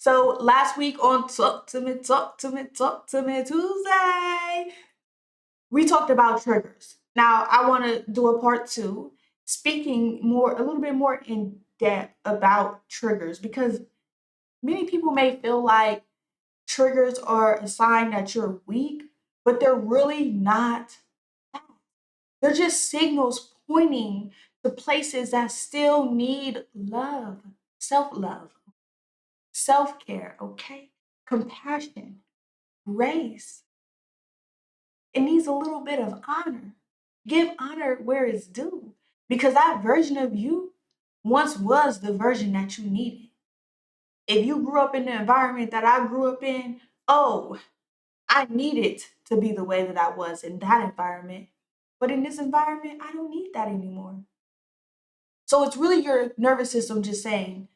So last week on Talk to Me Tuesday, we talked about triggers. Now I want to do a part two, speaking a little bit more in depth about triggers because many people may feel like triggers are a sign that you're weak, but they're really not. They're just signals pointing to places that still need love, self love, self care, okay? Compassion, grace. It needs a little bit of honor. Give honor where it's due because that version of you once was the version that you needed. If you grew up in the environment that I grew up in, oh, I needed to be the way that I was in that environment. But in this environment, I don't need that anymore. So it's really your nervous system just saying,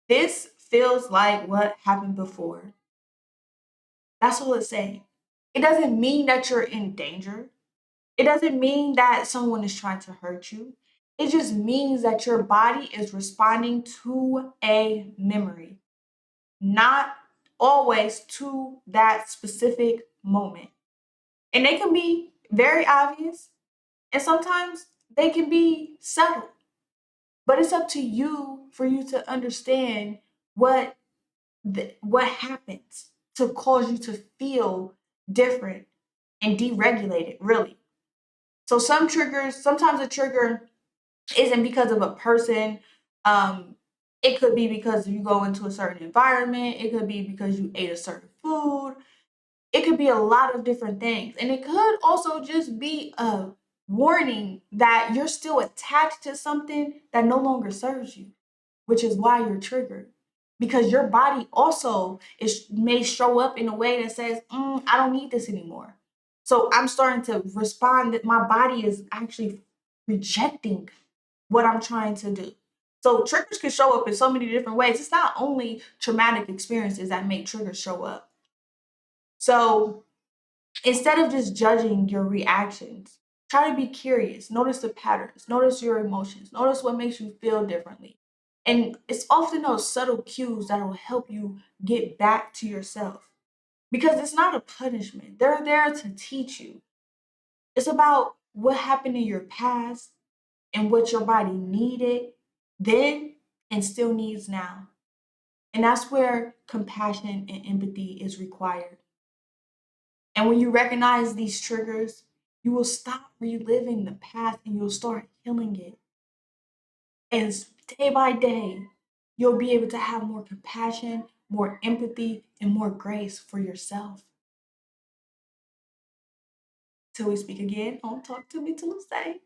this feels like what happened before. That's all it's saying. It doesn't mean that you're in danger. It doesn't mean that someone is trying to hurt you. It just means that your body is responding to a memory, not always to that specific moment. And they can be very obvious, and sometimes they can be subtle. But it's up to you for you to understand what what happens to cause you to feel different and deregulated, really. So sometimes a trigger isn't because of a person. Um, it could be because you go into a certain environment. It could be because you ate a certain food. It could be a lot of different things. And it could also just be a warning that you're still attached to something that no longer serves you, which is why you're triggered. Because your body also may show up in a way that says, I don't need this anymore. So I'm starting to respond that my body is actually rejecting what I'm trying to do. So triggers can show up in so many different ways. It's not only traumatic experiences that make triggers show up. So instead of just judging your reactions, try to be curious. Notice the patterns, notice your emotions, notice what makes you feel differently. And it's often those subtle cues that will help you get back to yourself because it's not a punishment. They're there to teach you. It's about what happened in your past and what your body needed then and still needs now. And that's where compassion and empathy is required. And when you recognize these triggers, you will stop reliving the past and you'll start healing it. And day by day, you'll be able to have more compassion, more empathy, and more grace for yourself. Till we speak again on Talk to Me Tuesday.